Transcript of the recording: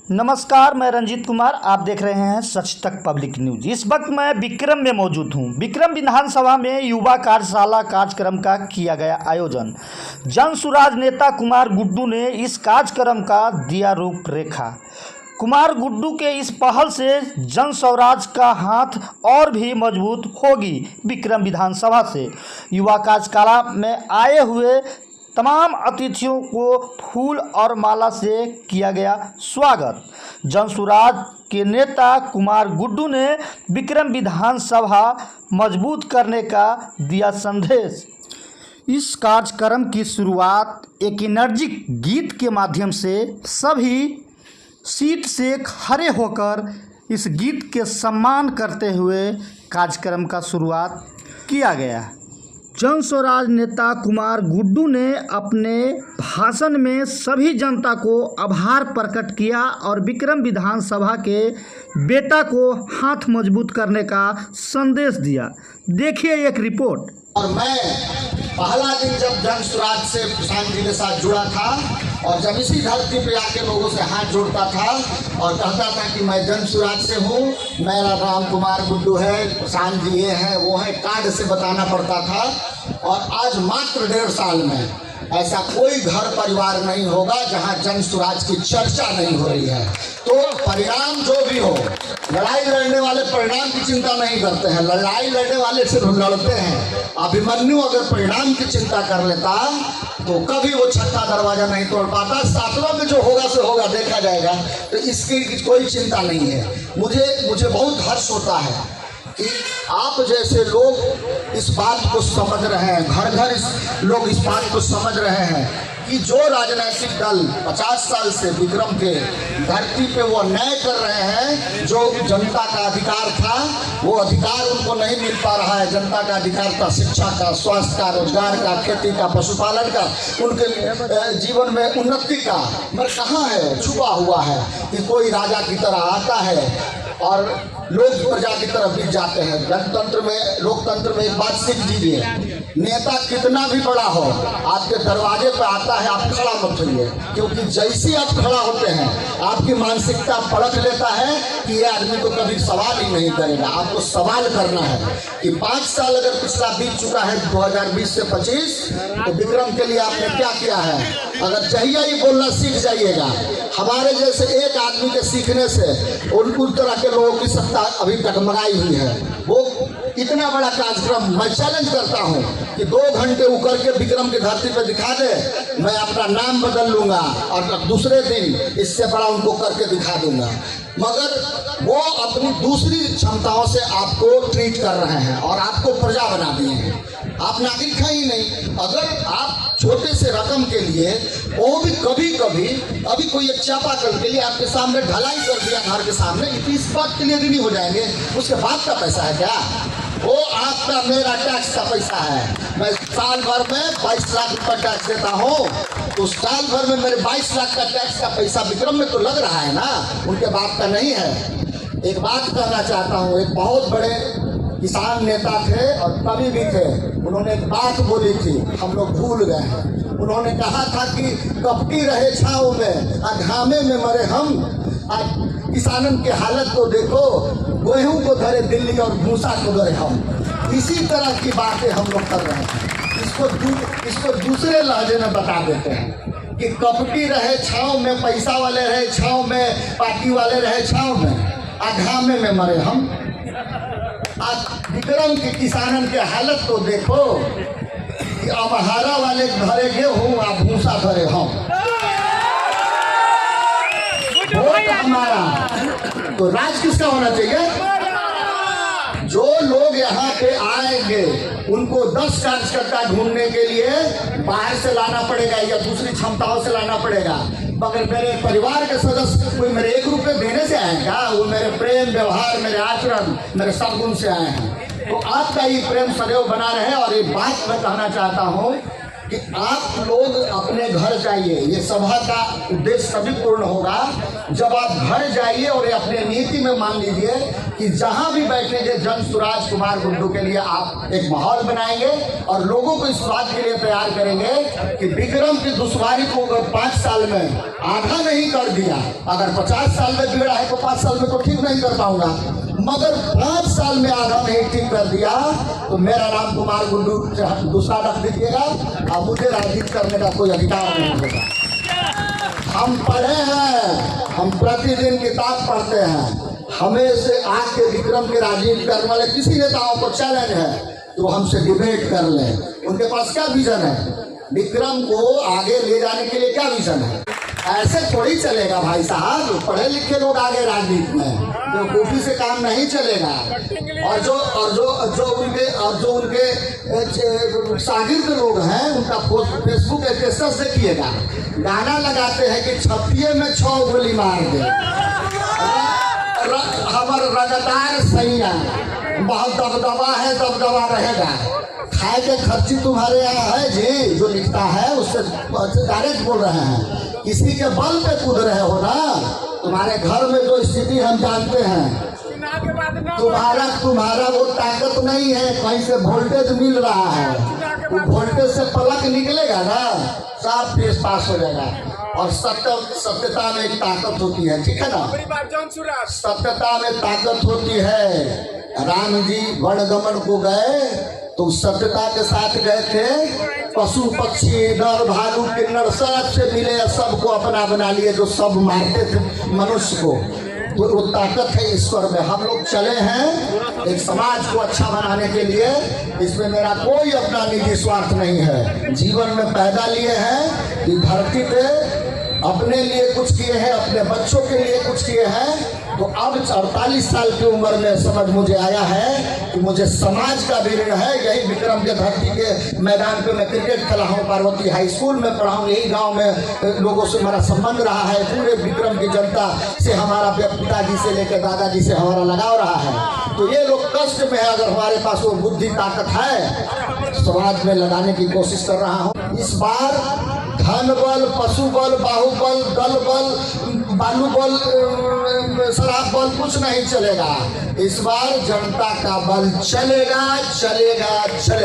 नमस्कार, मैं रंजीत कुमार। आप देख रहे हैं सच तक पब्लिक न्यूज। इस वक्त मैं विक्रम में मौजूद हूं। विक्रम विधानसभा में युवा कार्यशाला कार्यक्रम का किया गया आयोजन। जन सुराज नेता कुमार गुड्डू ने इस कार्यक्रम का दिया रूपरेखा। कुमार गुड्डू के इस पहल से जन स्वराज का हाथ और भी मजबूत होगी। विक्रम विधानसभा से युवा कार्यशाला में आए हुए तमाम अतिथियों को फूल और माला से किया गया स्वागत। जन सुराज के नेता कुमार गुड्डू ने विक्रम विधानसभा मजबूत करने का दिया संदेश। इस कार्यक्रम की शुरुआत एक एनर्जिक गीत के माध्यम से सभी सीट से खड़े होकर इस गीत के सम्मान करते हुए कार्यक्रम का शुरुआत किया गया। जन स्वराज नेता कुमार गुड्डू ने अपने भाषण में सभी जनता को आभार प्रकट किया और विक्रम विधानसभा के बेटा को हाथ मजबूत करने का संदेश दिया। देखिए एक रिपोर्ट। और मैं पहला दिन जब जन सुराज से प्रशांत जी के साथ जुड़ा था और जब इसी धरती पे आके लोगों से हाथ जोड़ता था और कहता था कि मैं जन सुराज से हूँ, मेरा नाम कुमार गुड्डू है, प्रशांत जी ये हैं वो हैं, कार्ड से बताना पड़ता था। और आज मात्र 1.5 साल में ऐसा कोई घर परिवार नहीं होगा जहाँ जन सुराज की चर्चा नहीं हो रही है। तो परिणाम जो भी हो, लड़ाई लड़ने वाले परिणाम की चिंता नहीं करते हैं, लड़ाई लड़ने वाले सिर्फ लड़ते हैं। अभिमन्यु अगर परिणाम की चिंता कर लेता तो कभी वो 6ठा दरवाजा नहीं तोड़ पाता। 7वां में जो होगा सो होगा, देखा जाएगा। तो इसकी कोई चिंता नहीं है। मुझे बहुत हर्ष होता है कि आप जैसे लोग इस बात को समझ रहे हैं, घर घर लोग इस बात को समझ रहे हैं कि जो राजनीतिक दल 50 साल से विक्रम के धरती पे वो अन्याय कर रहे हैं, जो जनता का अधिकार था वो अधिकार उनको नहीं मिल पा रहा है। जनता का अधिकार था शिक्षा का, स्वास्थ्य का, रोजगार का, खेती का, पशुपालन का, उनके जीवन में उन्नति का, मगर कहाँ है? छुपा हुआ है कि कोई राजा की तरह आता है और लोग प्रजा की तरफ भी जाते हैं। जनतंत्र में, लोकतंत्र में एक बात सीख लीजिए, नेता कितना भी बड़ा हो, आपके दरवाजे पर आता है, आप खड़ा मत होइए, क्योंकि जैसे आप खड़ा होते हैं आपकी मानसिकता परख लेता है कि ये आदमी तो कभी सवाल ही नहीं करेगा। आपको सवाल करना है कि 5 साल अगर पिछला बीत चुका है 2020 से 25, तो विक्रम के लिए आपने क्या किया है? अगर चाहिए ही बोलना सीख जाइएगा। हमारे जैसे एक आदमी के सीखने से उन तरह के लोगों की सत्ता अभी तक मंगाई हुई है। वो इतना बड़ा कार्यक्रम, मैं चैलेंज करता हूं कि 2 घंटे उकर के विक्रम की धरती पर दिखा दे, मैं अपना नाम बदल लूंगा और दूसरे दिन इससे बड़ा उनको करके दिखा दूंगा। मगर वो अपनी दूसरी क्षमताओं से आपको ट्रीट कर रहे हैं और आपको प्रजा बना दिए हैं। आप नागरिक हैं ही नहीं। अगर आप छोटे से रकम के लिए, वो भी कभी कभी, अभी कोई एक चापाकल के लिए आपके सामने ढलाई कर दिया घर के सामने, इस बात के लिए भी नहीं हो जाएंगे, उसके बाद का पैसा है क्या? वो आपका मेरा टैक्स का पैसा है। मैं साल भर में 22 लाख रुपया टैक्स देता हूँ, तो साल भर में मेरे 22 लाख का टैक्स का पैसा विक्रम में तो लग रहा है ना, उनके बाप का नहीं है। एक बात कहना चाहता हूँ, एक बहुत बड़े किसान नेता थे और कवि भी थे, उन्होंने एक बात बोली थी, हम लोग भूल गए हैं। उन्होंने कहा था कि कपटी रहे छाँव में, घामे में मरे हम। आज किसानन के हालत को देखो, गेहूं को धरे दिल्ली और भूसा को धरे हम। इसी तरह की बातें हम लोग कर रहे हैं। इसको दूसरे लहजे में बता देते हैं कि कपटी रहे छाँव में, पैसा वाले रहे छाँव में, पार्टी वाले रहे छाँव में, घामे में मरे हम। आज विक्रम के किसानन के हालत को देखो कि अमहारा वाले धरे गेहूं, आप भूसा धरे हम। वोट हमारा, तो राज किसका होना चाहिए? जो लोग यहाँ पे आएंगे उनको 10 कार्यकर्ता ढूंढने के लिए बाहर से लाना पड़ेगा या दूसरी क्षमताओं से लाना पड़ेगा। मगर मेरे परिवार के सदस्य कोई मेरे 1 रुपये देने से आए क्या? वो मेरे प्रेम, व्यवहार, मेरे आचरण, मेरे सद्गुण से आए हैं। तो आपका ये प्रेम सदैव बना रहे। और एक बात मैं कहना चाहता हूँ कि आप लोग अपने घर जाइए। ये सभा का उद्देश्य तभी पूर्ण होगा जब आप घर जाइए और ये अपने नीति में मान लीजिए कि जहां भी बैठेंगे जनसुराज कुमार गुड्डू के लिए आप एक माहौल बनाएंगे और लोगों को इस बात के लिए तैयार करेंगे कि विक्रम की दुश्वारी को अगर 5 साल में आधा नहीं कर दिया, अगर 50 साल में बिगड़ा है तो 5 साल में तो ठीक नहीं कर पाऊंगा, मगर 5 साल में आधा नहीं ठीक कर दिया तो मेरा नाम कुमार गुड्डू दूसरा रख दीजिएगा और मुझे राजनीति करने का कोई अधिकार नहीं होगा। हम पढ़े हैं, हम प्रतिदिन किताब पढ़ते हैं, हमें से आज के विक्रम के राजनीति करने वाले किसी नेताओं को चैलेंज है तो हमसे डिबेट कर लें। उनके पास क्या विजन है, विक्रम को आगे ले जाने के लिए क्या विजन है। ऐसे थोड़ी चलेगा भाई साहब, पढ़े लिखे लोग आगे राजनीति में, बेवकूफ़ी से काम नहीं चलेगा। और जो उनके शागिर्द लोग हैं उनका फेसबुक स्टेटस देखिएगा, गाना लगाते हैं कि छप्पिए में 6 गोली मार दे, हमार रंगदार सैया, बहुत दबदबा है, दबदबा रहेगा। खाए के खर्ची तुम्हारे यहाँ है जी, जो लिखता है उससे डायरेक्ट बोल रहे हैं, किसी के बल पे कूद रहे हो ना। तुम्हारे घर में जो स्थिति हम जानते हैं, तुम्हारा वो ताकत नहीं है, कहीं से वोल्टेज मिल रहा है, वो वोल्टेज से पलक निकलेगा ना, सब पेश पास हो जाएगा। और सत्यता में एक ताकत होती है, ठीक है ना, सत्यता में ताकत होती है। राम जी वनगमन को गए तो सत्यता के साथ गए थे, पशु पक्षी नर भालू किन्नर सबसे मिले, सबको अपना बना लिए, जो सब मारते थे मनुष्य को। तो वो ताकत है ईश्वर में। हम लोग चले हैं एक समाज को अच्छा बनाने के लिए, इसमें मेरा कोई अपना निजी स्वार्थ नहीं है। जीवन में पैदा लिए हैं, इस धरती पे अपने लिए कुछ किए हैं, अपने बच्चों के लिए कुछ किए हैं। तो अब 48 साल की उम्र में समझ मुझे आया है कि मुझे समाज का भी ऋण है। यही विक्रम के धरती के मैदान पे मैं क्रिकेट खेला हूँ, पार्वती हाई स्कूल में पढ़ा हूँ, यही गांव में लोगों से हमारा संबंध रहा है। पूरे विक्रम की जनता से हमारा पिताजी से लेकर दादाजी से हमारा लगाव रहा है। तो ये लोग कष्ट में है, अगर हमारे पास वो बुद्धि ताकत है, समाज में लगाने की कोशिश कर रहा हूँ। इस बार धन बल, पशु बल, बाहुबल, दल बल, बालू बल, शराब बल कुछ नहीं चलेगा। इस बार जनता का बल चलेगा, चलेगा, चलेगा।